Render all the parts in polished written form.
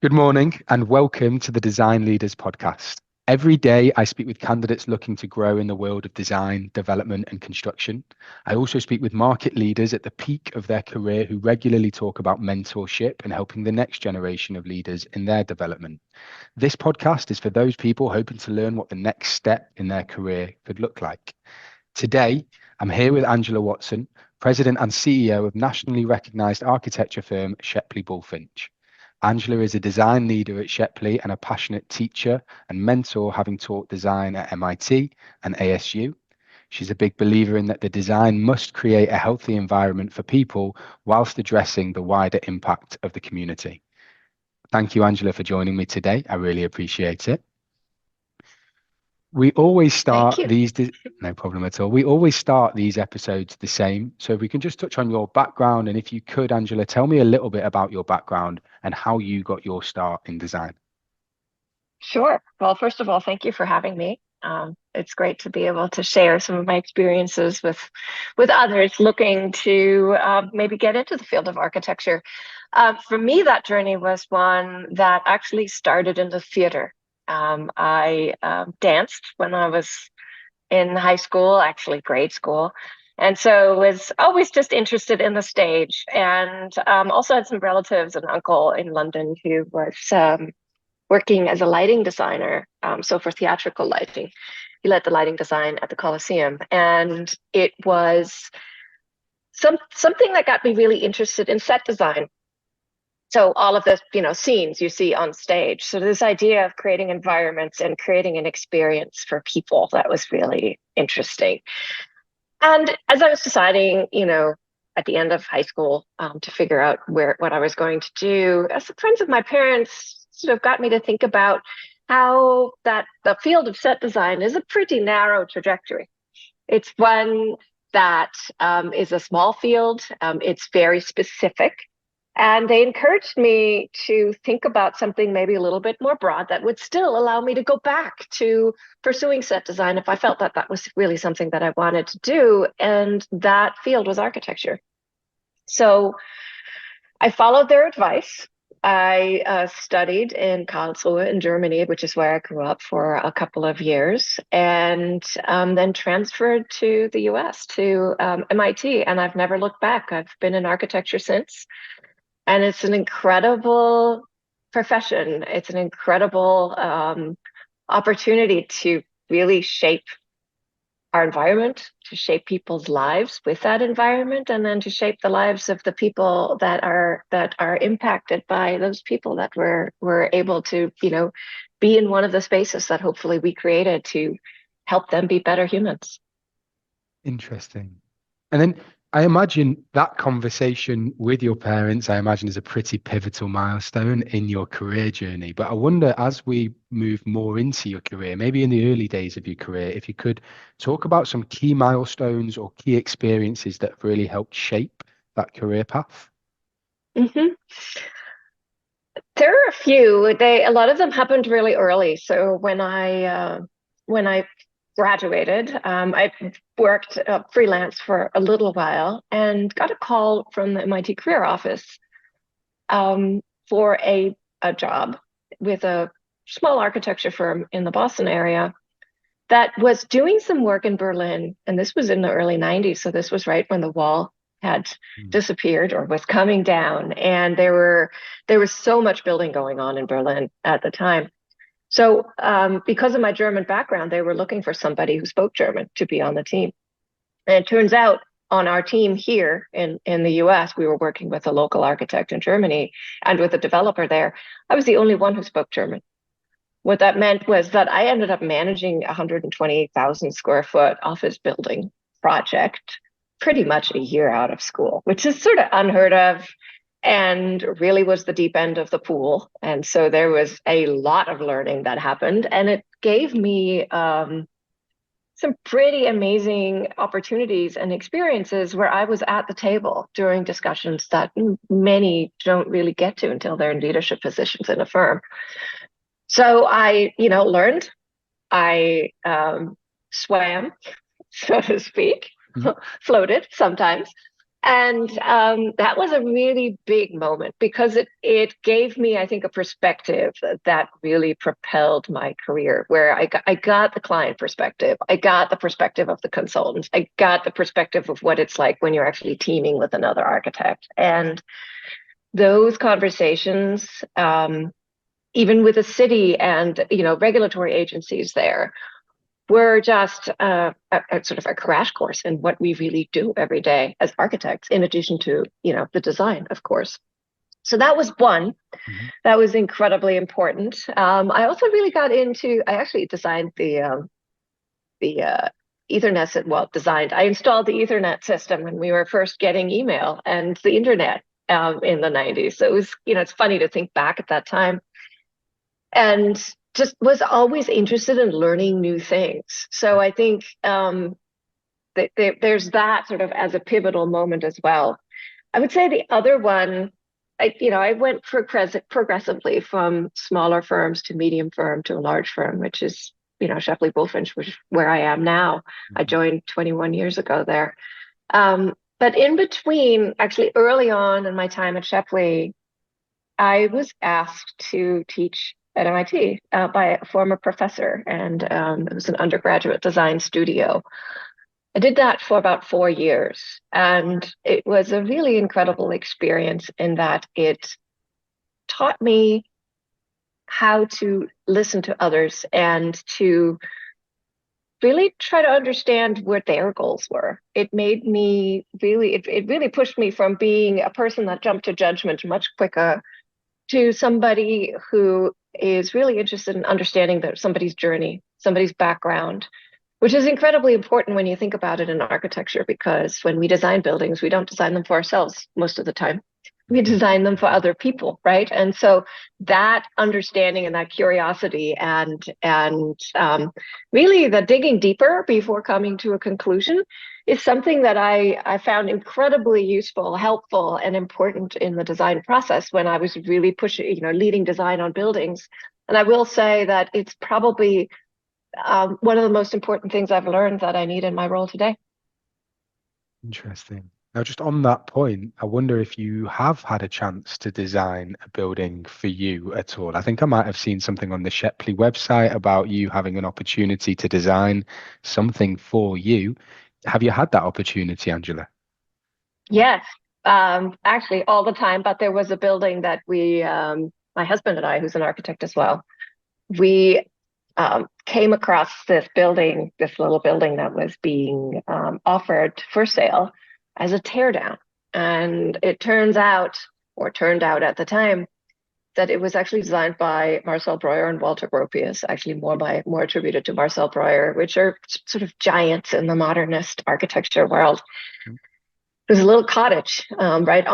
Good morning and welcome to the Design Leaders podcast. Every day, I speak with candidates looking to grow in the world of design, development, and construction. I also speak with market leaders at the peak of their career who regularly talk about mentorship and helping the next generation of leaders in their development. This podcast is for those people hoping to learn what the next step in their career could look like. Today, I'm here with Angela Watson, President and CEO of nationally recognized architecture firm Shepley Bulfinch. Angela is a design leader at Shepley and a passionate teacher and mentor, having taught design at MIT and ASU. She's a big believer in that the design must create a healthy environment for people whilst addressing the wider impact of the community. Thank you, Angela, for joining me today. I really appreciate it. We always Thank start you. these, no problem at all. We always start these episodes the same. So if we can just touch on your background, and if you could, Angela, tell me a little bit about your background and how you got your start in design. Sure. Well, first of all, thank you for having me. It's great to be able to share some of my experiences with others looking to maybe get into the field of architecture. For me, that journey was one that actually started in the theater. I danced when I was in high school, actually grade school. And so was always just interested in the stage, and also had some relatives, an uncle in London who was working as a lighting designer. So for theatrical lighting, he led the lighting design at the Coliseum. And it was something that got me really interested in set design. So all of the scenes you see on stage. So this idea of creating environments and creating an experience for people, that was really interesting. And as I was deciding, at the end of high school, to figure out what I was going to do, as friends of my parents sort of got me to think about how that the field of set design is a pretty narrow trajectory. It's one that is a small field. It's very specific. And they encouraged me to think about something maybe a little bit more broad that would still allow me to go back to pursuing set design if I felt that that was really something that I wanted to do. And that field was architecture. So I followed their advice. I studied in Karlsruhe in Germany, which is where I grew up for a couple of years, and then transferred to the US to MIT. And I've never looked back. I've been in architecture since. And it's an incredible profession. It's an incredible opportunity to really shape our environment, to shape people's lives with that environment, and then to shape the lives of the people that are impacted by those people that we're able to, be in one of the spaces that hopefully we created to help them be better humans. Interesting. And then I imagine that conversation with your parents, I imagine, is a pretty pivotal milestone in your career journey. But I wonder, as we move more into your career, maybe in the early days of your career, if you could talk about some key milestones or key experiences that have really helped shape that career path. Mm-hmm. There are a few. A lot of them happened really early. So when I graduated, I worked freelance for a little while and got a call from the MIT Career Office for a job with a small architecture firm in the Boston area that was doing some work in Berlin. And this was in the early 90s. So this was right when the wall had disappeared or was coming down. And there was so much building going on in Berlin at the time. So because of my German background, they were looking for somebody who spoke German to be on the team. And it turns out on our team here in the US, we were working with a local architect in Germany and with a developer there. I was the only one who spoke German. What that meant was that I ended up managing a 128,000 square foot office building project pretty much a year out of school, which is sort of unheard of and really was the deep end of the pool. And so there was a lot of learning that happened, and it gave me some pretty amazing opportunities and experiences where I was at the table during discussions that many don't really get to until they're in leadership positions in a firm. So I, learned, I swam, so to speak, floated sometimes. And that was a really big moment because it gave me, I think, a perspective that really propelled my career, where I got the client perspective, I got the perspective of the consultants, I got the perspective of what it's like when you're actually teaming with another architect. And those conversations, even with the city and regulatory agencies there, were just a sort of a crash course in what we really do every day as architects, in addition to the design, of course. So that was one Mm-hmm. that was incredibly important. I also really got into. I actually designed the Ethernet. Well, designed. I installed the Ethernet system when we were first getting email and the internet in the 90s. So it was, it's funny to think back at that time, and just was always interested in learning new things. So I think there's that sort of as a pivotal moment as well. I would say the other one, I went progressively from smaller firms to medium firm to a large firm, which is, Shepley Bulfinch, which is where I am now. I joined 21 years ago there. But in between, actually early on in my time at Shepley, I was asked to teach at MIT by a former professor, and it was an undergraduate design studio. I did that for about 4 years, and it was a really incredible experience in that it taught me how to listen to others and to really try to understand what their goals were. It made me really, it really pushed me from being a person that jumped to judgment much quicker to somebody who is really interested in understanding somebody's journey, somebody's background, which is incredibly important when you think about it in architecture, because when we design buildings, we don't design them for ourselves most of the time. We design them for other people, right? And so that understanding and that curiosity and really the digging deeper before coming to a conclusion is something that I found incredibly useful, helpful, and important in the design process when I was really pushing, leading design on buildings. And I will say that it's probably one of the most important things I've learned that I need in my role today. Interesting. Now, just on that point, I wonder if you have had a chance to design a building for you at all. I think I might have seen something on the Shepley website about you having an opportunity to design something for you. Have you had that opportunity, Angela? Yes, actually all the time. But there was a building that my husband and I, who's an architect as well, we came across this building, this little building that was being offered for sale as a teardown. And it turns out, or turned out at the time, that it was actually designed by Marcel Breuer and Walter Gropius, actually more attributed to Marcel Breuer, which are sort of giants in the modernist architecture world. It was a little cottage right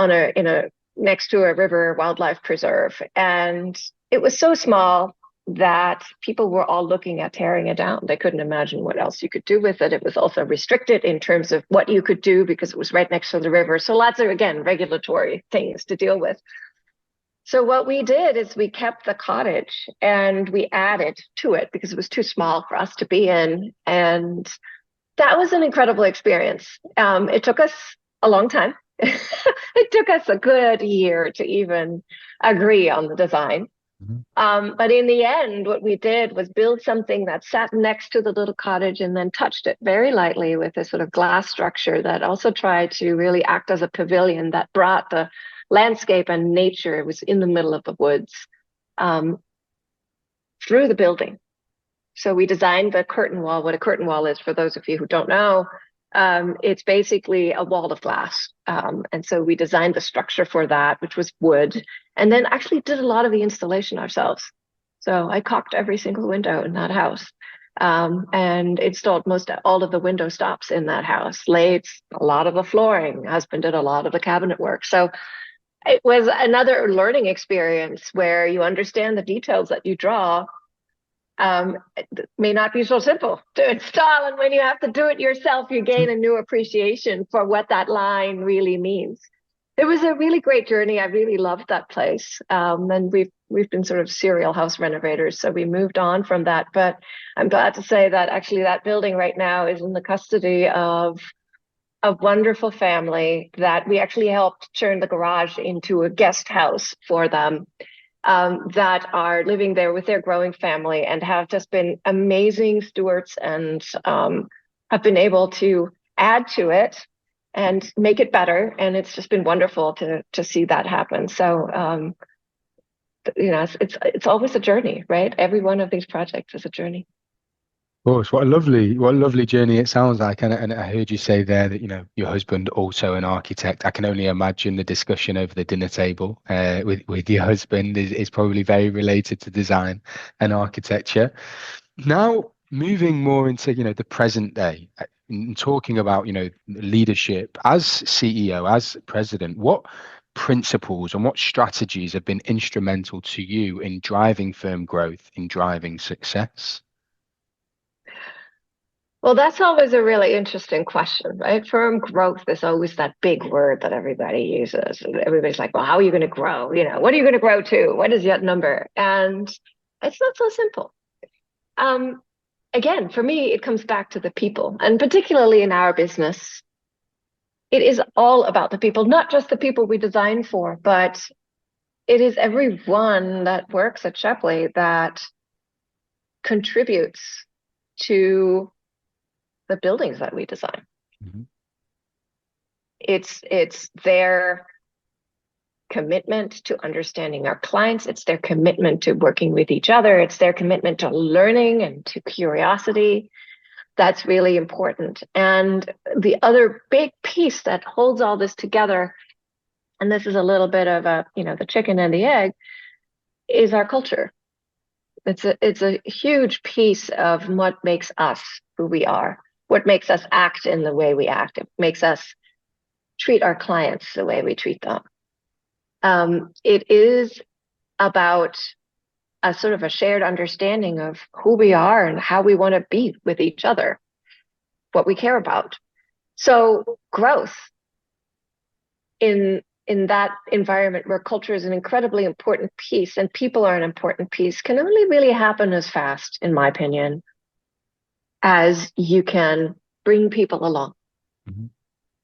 next to a river wildlife preserve, and it was so small that people were all looking at tearing it down. They couldn't imagine what else you could do with it. It was also restricted in terms of what you could do because it was right next to the river. So lots of, again, regulatory things to deal with. So what we did is we kept the cottage and we added to it because it was too small for us to be in. And that was an incredible experience. It took us a long time. It took us a good year to even agree on the design. But in the end, what we did was build something that sat next to the little cottage and then touched it very lightly with a sort of glass structure that also tried to really act as a pavilion that brought the landscape and nature. It was in the middle of the woods through the building. So we designed the curtain wall. What a curtain wall is, for those of you who don't know, it's basically a wall of glass. And so we designed the structure for that, which was wood, and then actually did a lot of the installation ourselves. So I caulked every single window in that house and installed all of the window stops in that house, laid a lot of the flooring. My husband did a lot of the cabinet work. So it was another learning experience where you understand the details that you draw it may not be so simple to install. And when you have to do it yourself, you gain a new appreciation for what that line really means. It was a really great journey. I really loved that place. And we've been sort of serial house renovators, so we moved on from that. But I'm glad to say that actually that building right now is in the custody of a wonderful family that we actually helped turn the garage into a guest house for them, that are living there with their growing family and have just been amazing stewards, and have been able to add to it and make it better. And it's just been wonderful to see that happen. So it's always a journey, right? Every one of these projects is a journey. Of course, what a lovely journey it sounds like. And I heard you say there that, your husband also an architect. I can only imagine the discussion over the dinner table with your husband is probably very related to design and architecture. Now, moving more into, the present day, and talking about, leadership as CEO, as president, what principles and what strategies have been instrumental to you in driving firm growth, in driving success? Well, that's always a really interesting question, right? Firm growth is always that big word that everybody uses. Everybody's like, well, how are you going to grow? What are you going to grow to? What is that number? And it's not so simple. Again, for me, it comes back to the people, and particularly in our business, it is all about the people, not just the people we design for, but it is everyone that works at Shepley that contributes to the buildings that we design. Mm-hmm. It's their commitment to understanding our clients. It's their commitment to working with each other. It's their commitment to learning and to curiosity. That's really important. And the other big piece that holds all this together, and this is a little bit of the chicken and the egg, is our culture. It's a huge piece of what makes us who we are, what makes us act in the way we act. It makes us treat our clients the way we treat them. It is about a sort of a shared understanding of who we are and how we want to be with each other, what we care about. So growth in that environment where culture is an incredibly important piece and people are an important piece can only really happen as fast, in my opinion, as you can bring people along, Mm-hmm.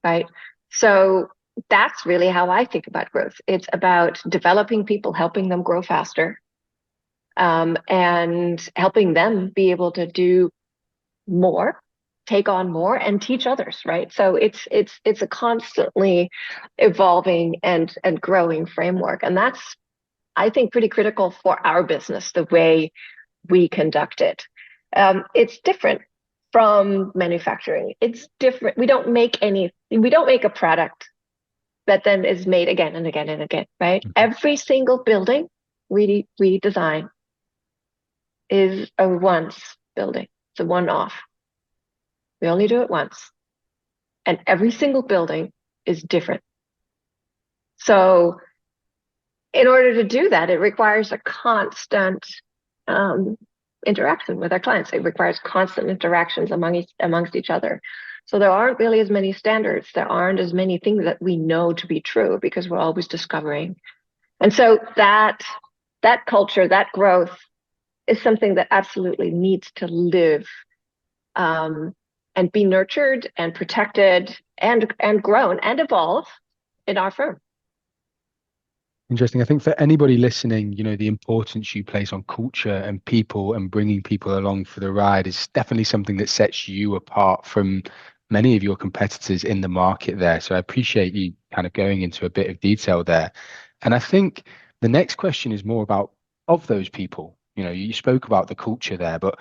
right? So that's really how I think about growth. It's about developing people, helping them grow faster, and helping them be able to do more, take on more, and teach others, right? So it's a constantly evolving and growing framework, and that's, I think, pretty critical for our business, the way we conduct it. It's different from manufacturing. It's different. We don't make a product that then is made again and again and again, right? Mm-hmm. Every single building we design is a once building. It's a one-off. We only do it once. And every single building is different. So in order to do that, it requires a constant interaction with our clients. It requires constant interactions amongst each other. So there aren't really as many standards. There aren't as many things that we know to be true because we're always discovering. And so that culture, that growth is something that absolutely needs to live, and be nurtured and protected and grown and evolve in our firm. Interesting. I think for anybody listening, the importance you place on culture and people and bringing people along for the ride is definitely something that sets you apart from many of your competitors in the market there. So I appreciate you kind of going into a bit of detail there. And I think the next question is more about of those people. You spoke about the culture there, but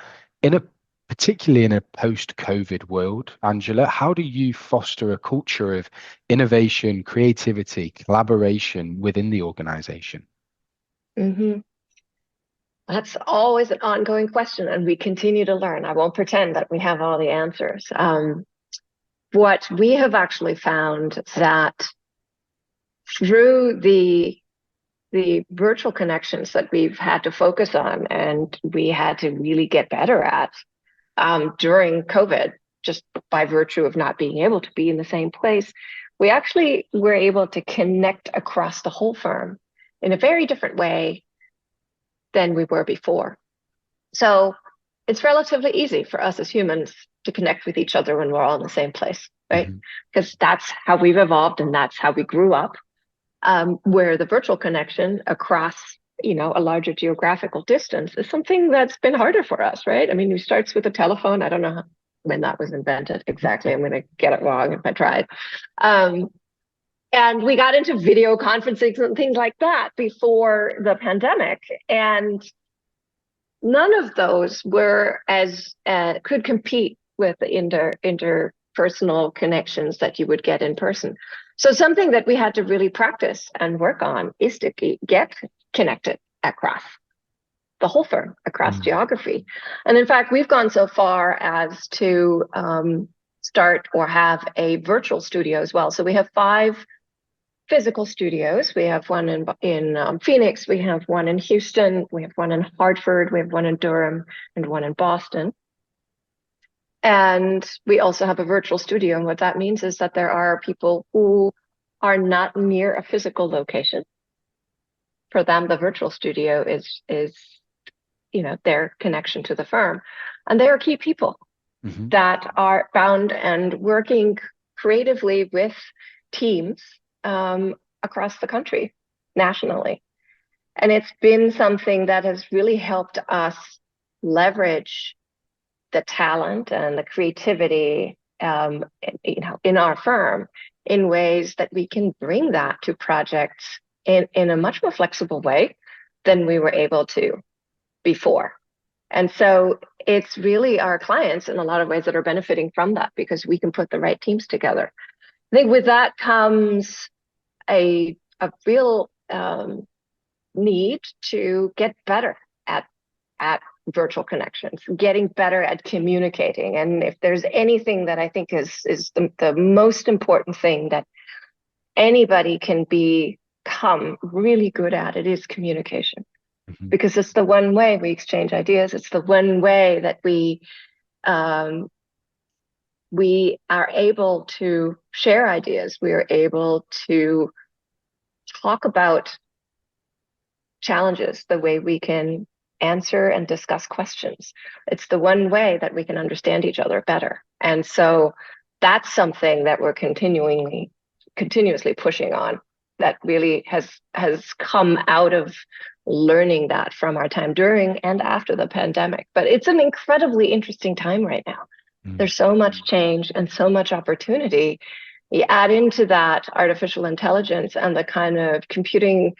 particularly in a post-COVID world, Angela, how do you foster a culture of innovation, creativity, collaboration within the organization? Mm-hmm. That's always an ongoing question, and we continue to learn. I won't pretend that we have all the answers. What we have actually found that through the virtual connections that we've had to focus on and we had to really get better at during COVID, just by virtue of not being able to be in the same place, we actually were able to connect across the whole firm in a very different way than we were before. So it's relatively easy for us as humans to connect with each other when we're all in the same place, right? Because that's how we've evolved and that's how we grew up. Where the virtual connection across, a larger geographical distance is something that's been harder for us, right? I mean, it starts with the telephone. I don't know when that was invented exactly. I'm going to get it wrong if I tried. And we got into video conferencing and things like that before the pandemic. And none of those were as could compete with the interpersonal connections that you would get in person. So something that we had to really practice and work on is to get connected across the whole firm, across geography. And in fact, we've gone so far as to start or have a virtual studio as well. So we have 5 physical studios. We have one in Phoenix, we have one in Houston, we have one in Hartford, we have one in Durham, and one in Boston. And we also have a virtual studio. And what that means is that there are people who are not near a physical location. For them, the virtual studio is their connection to the firm. And they are key people that are bound and working creatively with teams across the country, nationally. And it's been something that has really helped us leverage the talent and the creativity, in our firm in ways that we can bring that to projects in a much more flexible way than we were able to before. And so it's really our clients in a lot of ways that are benefiting from that because we can put the right teams together. I think with that comes a real need to get better at virtual connections, getting better at communicating. And if there's anything that I think is the most important thing that anybody can become really good at, it is communication. Because it's the one way we exchange ideas. It's the one way that we are able to share ideas. We are able to talk about challenges, the way we can answer and discuss questions. It's the one way that we can understand each other better. And so that's something that we're continuously pushing on, that really has come out of learning that from our time during and after the pandemic. But it's an incredibly interesting time right now. There's so much change and so much opportunity. You add into that artificial intelligence and the kind of computing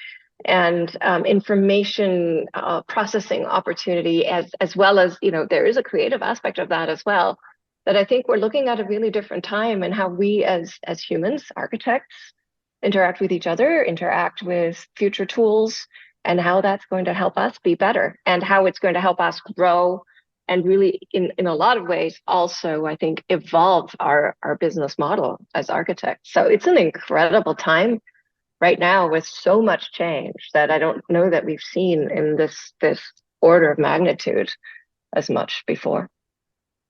and information processing opportunity, as well as, there is a creative aspect of that as well, that I think we're looking at a really different time in how we as humans, architects, interact with each other, interact with future tools, and how that's going to help us be better and how it's going to help us grow and really, in a lot of ways, also, I think, evolve our business model as architects. So it's an incredible time right now with so much change that I don't know that we've seen in this order of magnitude as much before.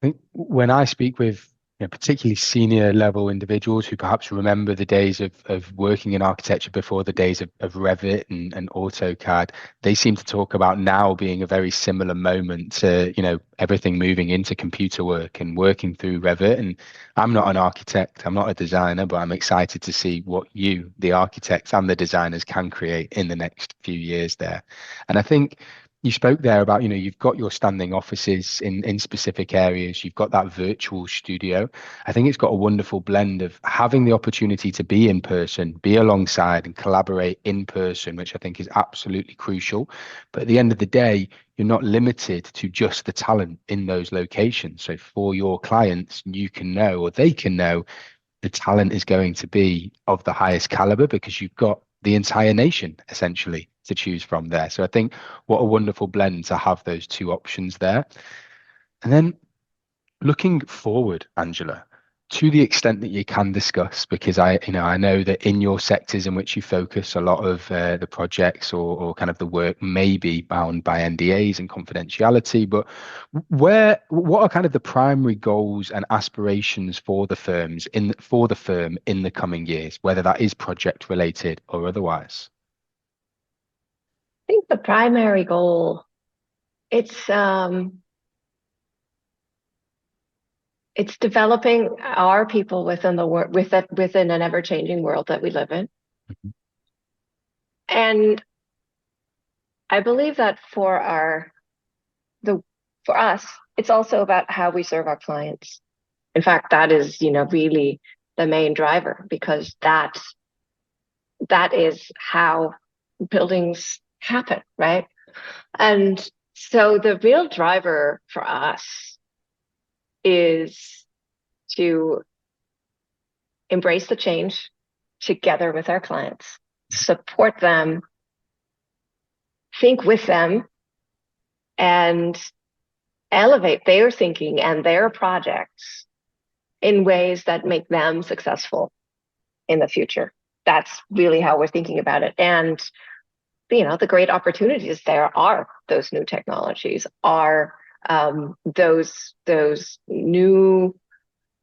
I think when I speak with particularly senior level individuals who perhaps remember the days of working in architecture before the days of Revit and AutoCAD, they seem to talk about now being a very similar moment to, everything moving into computer work and working through Revit. And I'm not an architect, I'm not a designer, but I'm excited to see what you, the architects and the designers, can create in the next few years there. And I think you spoke there about, you've got your standing offices in specific areas. You've got that virtual studio. I think it's got a wonderful blend of having the opportunity to be in person, be alongside and collaborate in person, which I think is absolutely crucial. But at the end of the day, you're not limited to just the talent in those locations. So for your clients, you can know, or they can know, the talent is going to be of the highest caliber because you've got the entire nation essentially to choose from there. So I think what a wonderful blend to have those two options there. And then looking forward, Angela, to the extent that you can discuss, because I know that in your sectors in which you focus, a lot of the projects or kind of the work may be bound by NDAs and confidentiality, but what are kind of the primary goals and aspirations for the firm in the coming years, whether that is project related or otherwise? I think the primary goal, it's it's developing our people within the world, within an ever-changing world that we live in. Mhm. And I believe that the for us, it's also about how we serve our clients. In fact, that is, really the main driver, because that is how buildings happen, right? And so the real driver for us is to embrace the change together with our clients, support them, think with them, and elevate their thinking and their projects in ways that make them successful in the future. That's really how we're thinking about it. And the great opportunities there are those new technologies, are those new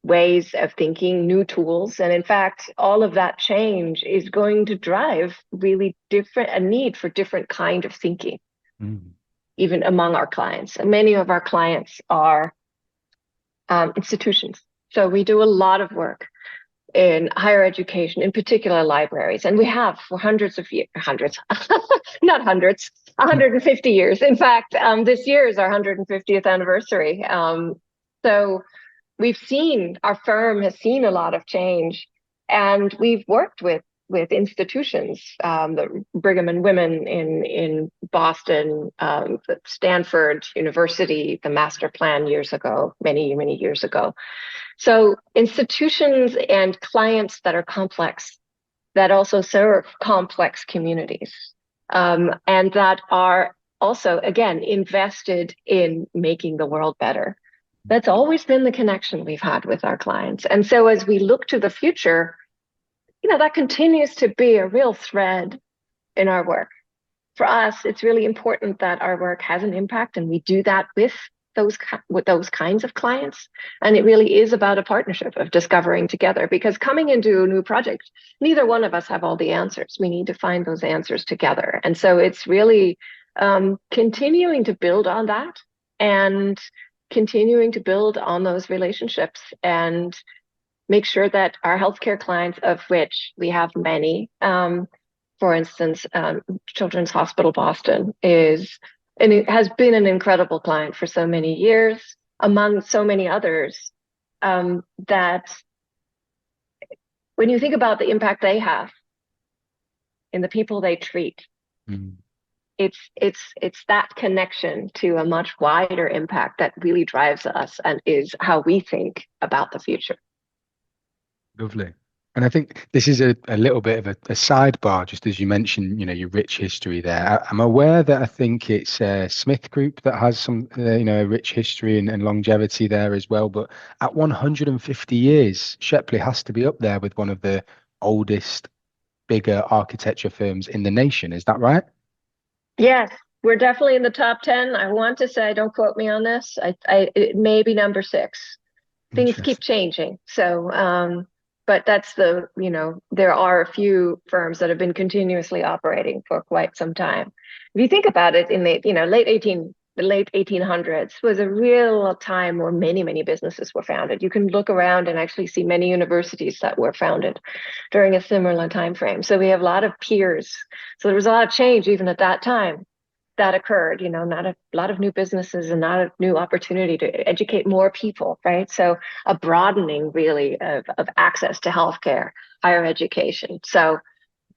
ways of thinking, new tools. And in fact, all of that change is going to drive really a need for different kind of thinking, even among our clients. And many of our clients are institutions. So we do a lot of work in higher education, in particular libraries. And we have for not hundreds, 150 years. In fact, this year is our 150th anniversary. So our firm has seen a lot of change, and we've worked with institutions, the Brigham and Women in Boston, Stanford University, the master plan years ago, many years ago. So institutions and clients that are complex, that also serve complex communities, and that are also, again, invested in making the world better. That's always been the connection we've had with our clients. And so as we look to the future, that continues to be a real thread in our work. For us, it's really important that our work has an impact, and we do that with those kinds of clients. And it really is about a partnership of discovering together, because coming into a new project, neither one of us have all the answers. We need to find those answers together. And so it's really continuing to build on that, and continuing to build on those relationships, and make sure that our healthcare clients, of which we have many, for instance, Children's Hospital Boston and it has been an incredible client for so many years, among so many others, that when you think about the impact they have in the people they treat, it's that connection to a much wider impact that really drives us and is how we think about the future. Lovely. And I think this is a little bit of a sidebar, just as you mentioned, your rich history there. I'm aware that I think it's Smith Group that has some, a rich history and longevity there as well. But at 150 years, Shepley has to be up there with one of the oldest, bigger architecture firms in the nation. Is that right? Yes, we're definitely in the top 10. I want to say, don't quote me on this. It may be number 6. Things keep changing. So, but that's there are a few firms that have been continuously operating for quite some time. If you think about it, in the late 1800s was a real time where many businesses were founded. You can look around and actually see many universities that were founded during a similar time frame. So we have a lot of peers. So there was a lot of change even at that time that occurred, not a lot of new businesses and not a new opportunity to educate more people, right? So a broadening really of access to healthcare, higher education. So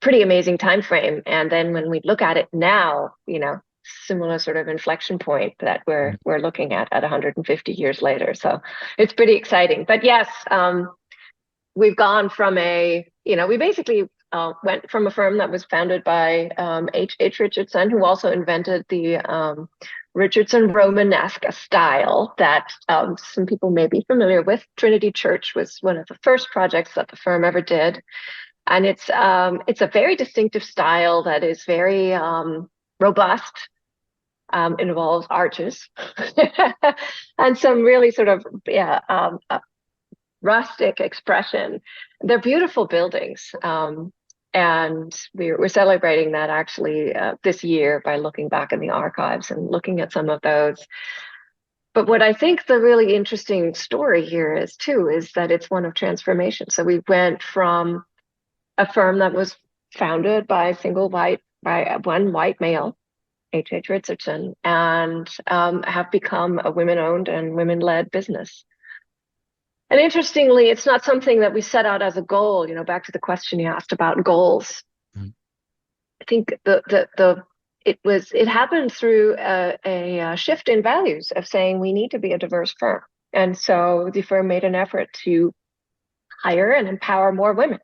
pretty amazing time frame. And then when we look at it now, similar sort of inflection point that we're looking at 150 years later. So it's pretty exciting. But yes, we've gone from we basically went from a firm that was founded by H. Richardson, who also invented the Richardson Romanesque style that some people may be familiar with. Trinity Church was one of the first projects that the firm ever did. And it's a very distinctive style that is very robust, involves arches, and some really sort of rustic expression. They're beautiful buildings. And we're celebrating that actually this year by looking back in the archives and looking at some of those. But what I think the really interesting story here is too, is that it's one of transformation. So we went from a firm that was founded by one white male, H. Richardson, and have become a women-owned and women-led business. And interestingly, it's not something that we set out as a goal. Back to the question you asked about goals. Mm. I think it happened through a shift in values of saying we need to be a diverse firm, and so the firm made an effort to hire and empower more women.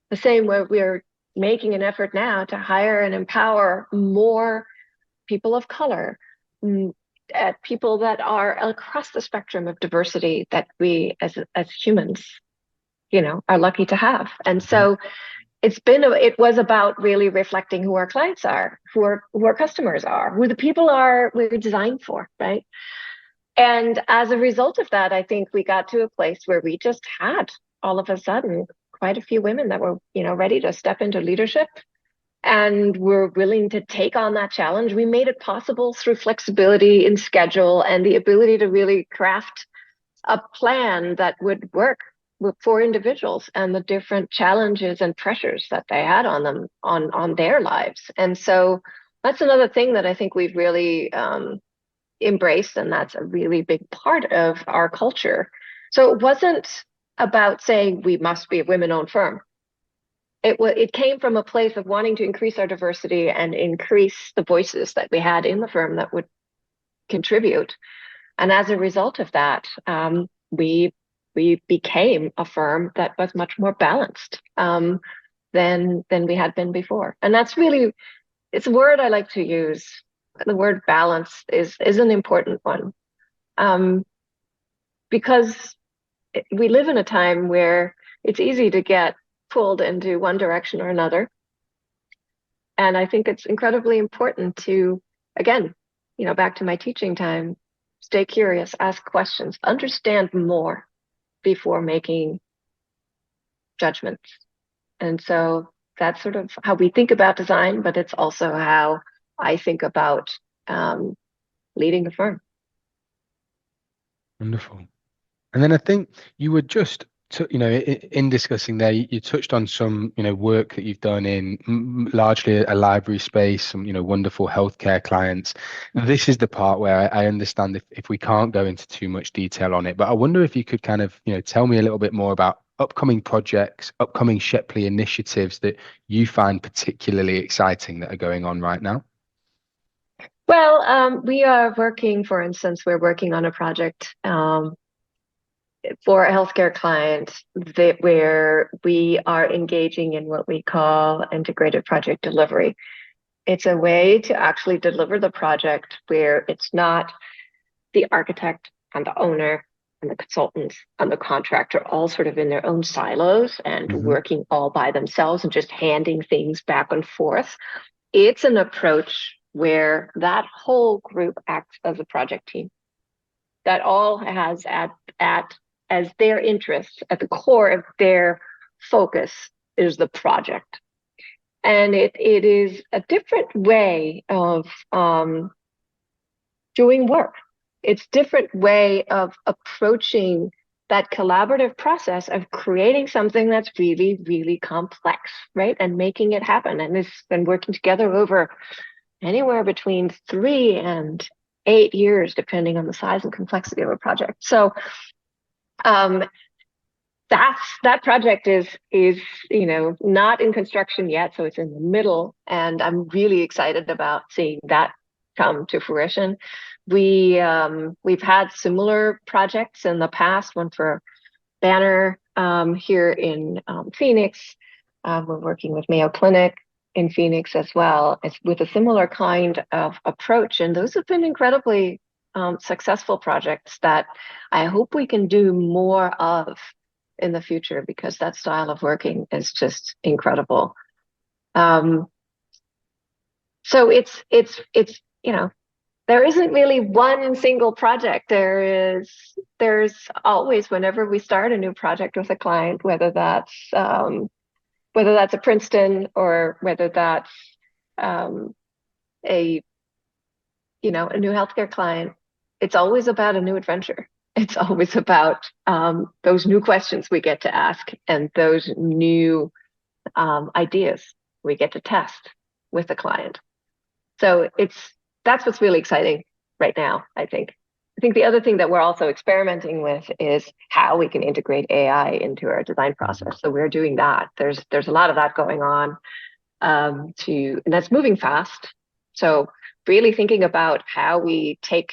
The same way we're making an effort now to hire and empower more people of color, people that are across the spectrum of diversity that we as humans, are lucky to have. And so it was about really reflecting who our clients are, who our customers are, who the people are we're designed for, right? And as a result of that, I think we got to a place where we just had all of a sudden quite a few women that were, ready to step into leadership and were willing to take on that challenge. We made it possible through flexibility in schedule and the ability to really craft a plan that would work for individuals and the different challenges and pressures that they had on them on their lives. And so that's another thing that I think we've really embraced, and that's a really big part of our culture. So it wasn't about saying we must be a women-owned firm. It came from a place of wanting to increase our diversity and increase the voices that we had in the firm that would contribute. And as a result of that, we became a firm that was much more balanced than we had been before. And that's really, it's a word I like to use. The word balance is an important one, because we live in a time where it's easy to get pulled into one direction or another. And I think it's incredibly important to, again, back to my teaching time, stay curious, ask questions, understand more before making judgments. And so that's sort of how we think about design, but it's also how I think about leading the firm. Wonderful. And then I think you were just in discussing there, you touched on some, work that you've done in largely a library space, some, wonderful healthcare clients. This is the part where I understand if we can't go into too much detail on it, but I wonder if you could kind of, tell me a little bit more about upcoming projects, upcoming Shepley initiatives that you find particularly exciting that are going on right now. Well, we are working, for instance, we're working on a project for a healthcare client where we are engaging in what we call integrated project delivery. It's a way to actually deliver the project where it's not the architect and the owner and the consultants and the contractor all sort of in their own silos and working all by themselves and just handing things back and forth. It's an approach where that whole group acts as a project team that all has as their interests at the core of their focus is the project. And it is a different way of doing work. It's different way of approaching that collaborative process of creating something that's really, really complex, right? And making it happen. And it's been working together over anywhere between 3 and 8 years, depending on the size and complexity of a project. So that project is not in construction yet, so it's in the middle, and I'm really excited about seeing that come to fruition. We've had similar projects in the past, one for Banner here in Phoenix. We're working with Mayo Clinic in Phoenix as well. It's with a similar kind of approach, and those have been incredibly successful projects that I hope we can do more of in the future, because that style of working is just incredible. So it's there isn't really one single project. There's always, whenever we start a new project with a client, whether that's a Princeton or whether that's a new healthcare client, it's always about a new adventure. It's always about those new questions we get to ask and those new ideas we get to test with the client. So that's what's really exciting right now, I think. I think the other thing that we're also experimenting with is how we can integrate AI into our design process. So we're doing that. There's a lot of that going on, and that's moving fast. So really thinking about how we take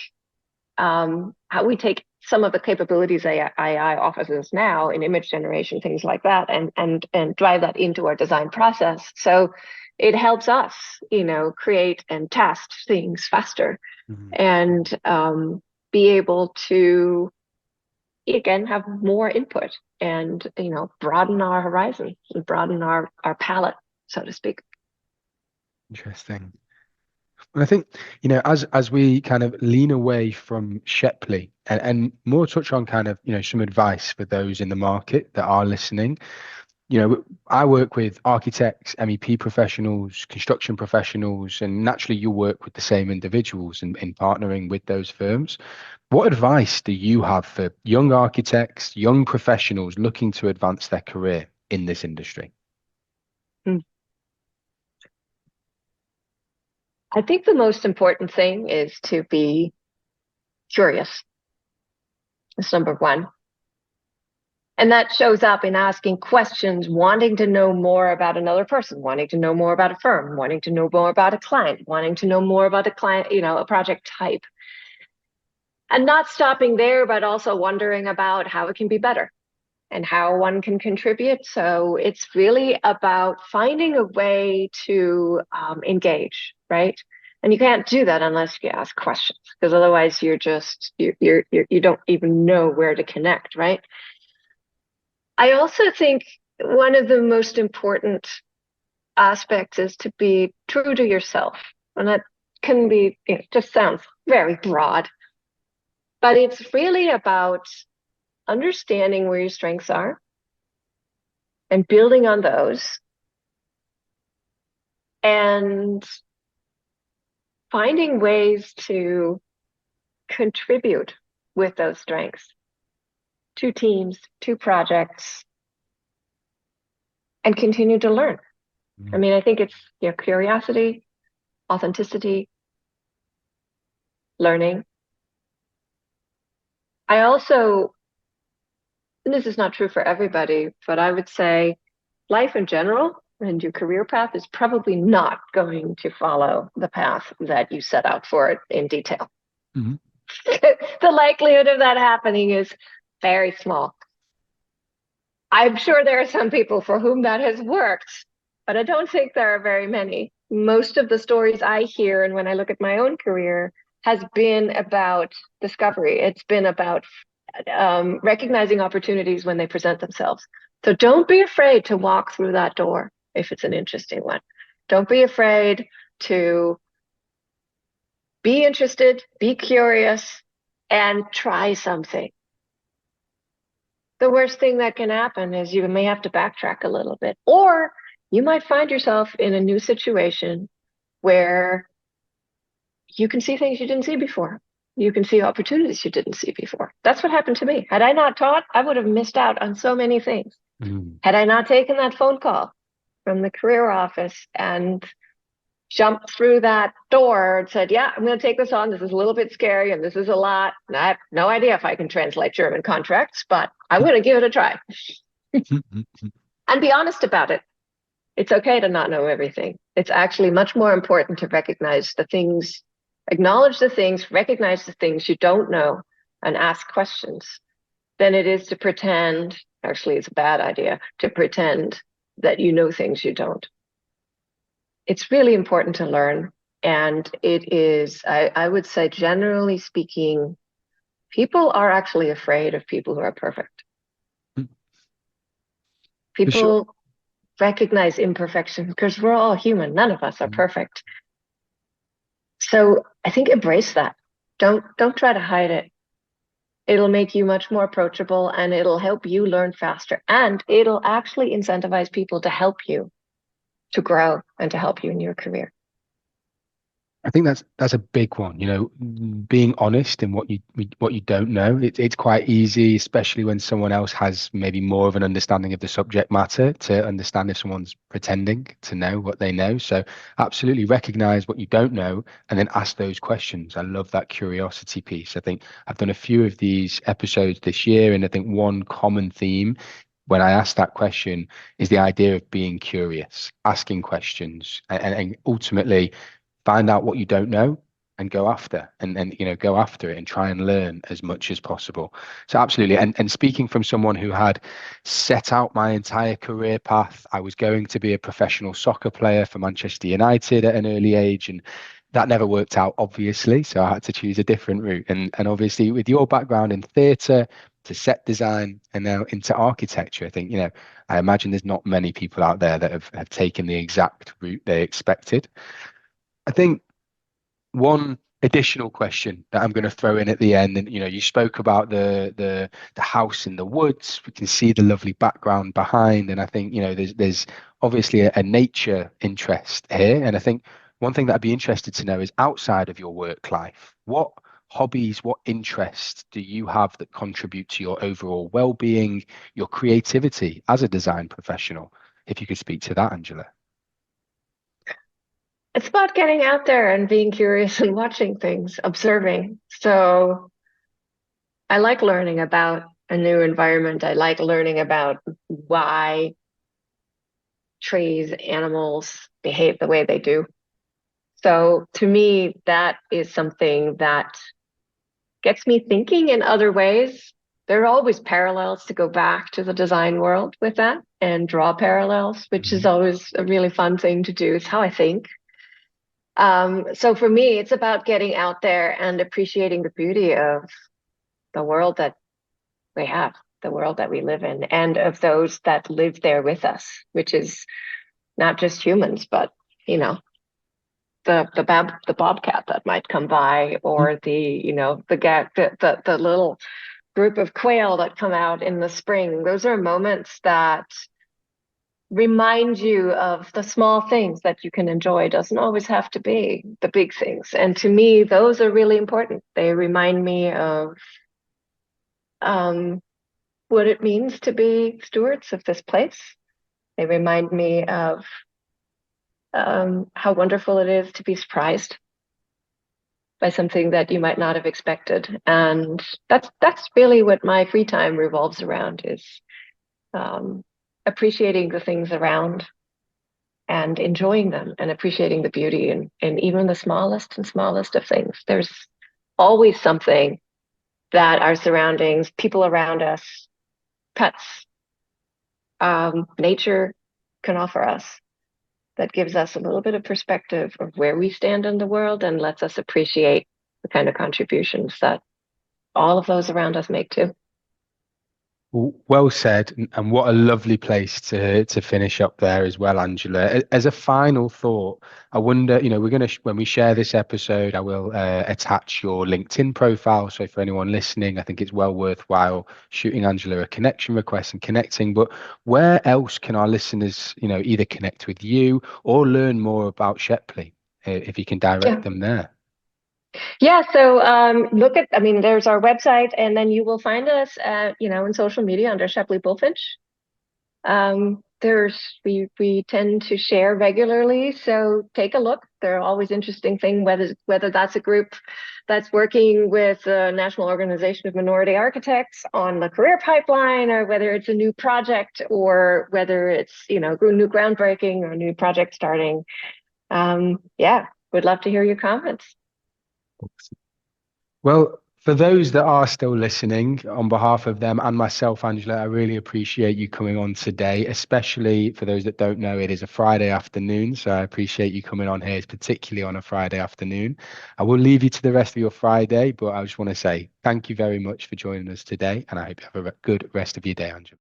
some of the capabilities AI offers us now in image generation, things like that, and drive that into our design process. So it helps us, create and test things faster, and be able to, again, have more input and, broaden our horizon and broaden our palette, so to speak. Interesting. And I think, as we kind of lean away from Shepley and more touch on kind of, some advice for those in the market that are listening. I work with architects, MEP professionals, construction professionals, and naturally you work with the same individuals in partnering with those firms. What advice do you have for young architects, young professionals looking to advance their career in this industry? I think the most important thing is to be curious. That's number one. And that shows up in asking questions, wanting to know more about another person, wanting to know more about a firm, wanting to know more about a client, wanting to know more about a client, a project type. And not stopping there, but also wondering about how it can be better and how one can contribute. So it's really about finding a way to engage, right? And you can't do that unless you ask questions, because otherwise you don't even know where to connect, right? I also think one of the most important aspects is to be true to yourself. And that can be, just sounds very broad, but it's really about understanding where your strengths are and building on those and finding ways to contribute with those strengths to teams, to projects, and continue to learn. I mean, I think it's curiosity, authenticity, learning. I also, and this is not true for everybody, but I would say life in general and your career path is probably not going to follow the path that you set out for it in detail. Mm-hmm. The likelihood of that happening is very small. I'm sure there are some people for whom that has worked, but I don't think there are very many. Most of the stories I hear, and when I look at my own career, has been about discovery. It's been about recognizing opportunities when they present themselves. So don't be afraid to walk through that door if it's an interesting one. Don't be afraid to be interested, be curious, and try something. The worst thing that can happen is you may have to backtrack a little bit, or you might find yourself in a new situation where you can see things you didn't see before. You can see opportunities you didn't see before. That's what happened to me. Had I not taught, I would have missed out on so many things. Had I not taken that phone call from the career office and jumped through that door and said, yeah, I'm going to take this on. This is a little bit scary and this is a lot. And I have no idea if I can translate German contracts, but I'm going to give it a try. And be honest about it. It's okay to not know everything. It's actually much more important to recognize the things, acknowledge the things, recognize the things you don't know, and ask questions than it is to pretend, actually it's a bad idea, to pretend that you know things you don't. It's really important to learn. And it is, I would say, generally speaking, people are actually afraid of people who are perfect. People recognize imperfection because we're all human. None of us are perfect. So I think embrace that. Don't try to hide it. It'll make you much more approachable and it'll help you learn faster. And it'll actually incentivize people to help you to grow and to help you in your career. I think that's a big one. Being honest in what you don't know. It's quite easy, especially when someone else has maybe more of an understanding of the subject matter, to understand if someone's pretending to know what they know. So absolutely recognize what you don't know and then ask those questions. I love that curiosity piece. I think I've done a few of these episodes this year, and I think one common theme when I ask that question is the idea of being curious, asking questions, and ultimately find out what you don't know and go after go after it and try and learn as much as possible. So absolutely. And speaking from someone who had set out my entire career path, I was going to be a professional soccer player for Manchester United at an early age, and that never worked out, obviously, so I had to choose a different route. And obviously with your background in theatre to set design and now into architecture, I think I imagine there's not many people out there that have taken the exact route they expected. I think one additional question that I'm going to throw in at the end, and you spoke about the house in the woods. We can see the lovely background behind, and I think there's obviously a nature interest here. And I think one thing that I'd be interested to know is, outside of your work life, what hobbies, what interests do you have that contribute to your overall well-being, your creativity as a design professional? If you could speak to that, Angela. It's about getting out there and being curious and watching things, observing. So I like learning about a new environment. I like learning about why trees, animals behave the way they do. So to me, that is something that gets me thinking in other ways. There are always parallels to go back to the design world with that and draw parallels, which is Mhm. always a really fun thing to do. It's how I think. So for me, it's about getting out there and appreciating the beauty of the world that we have, the world that we live in, and of those that live there with us, which is not just humans, but you know, the bobcat that might come by, or the little group of quail that come out in the spring. Those are moments that remind you of the small things that you can enjoy. It doesn't always have to be the big things. And to me, those are really important. They remind me of um, what it means to be stewards of this place. They remind me of how wonderful it is to be surprised by something that you might not have expected. And that's really what my free time revolves around, is um, appreciating the things around and enjoying them and appreciating the beauty in even the smallest and smallest of things. There's always something that our surroundings, people around us, pets, nature can offer us, that gives us a little bit of perspective of where we stand in the world and lets us appreciate the kind of contributions that all of those around us make too. Well said, and what a lovely place to finish up there as well, Angela. As a final thought, I wonder, we're going to when we share this episode, I will attach your LinkedIn profile. So for anyone listening, I think it's well worthwhile shooting Angela a connection request and connecting. But where else can our listeners, either connect with you or learn more about Shepley, if you can direct Yeah. them there? Yeah. So I mean, there's our website, and then you will find us in social media under Shepley Bulfinch. We tend to share regularly, so take a look. There are always interesting things, whether that's a group that's working with the National Organization of Minority Architects on the career pipeline, or whether it's a new project, or whether it's new groundbreaking or a new project starting. Yeah, would love to hear your comments. Well, for those that are still listening, on behalf of them and myself, Angela, I really appreciate you coming on today, especially for those that don't know, it is a Friday afternoon. So I appreciate you coming on here, particularly on a Friday afternoon. I will leave you to the rest of your Friday, but I just want to say thank you very much for joining us today, and I hope you have a good rest of your day, Angela.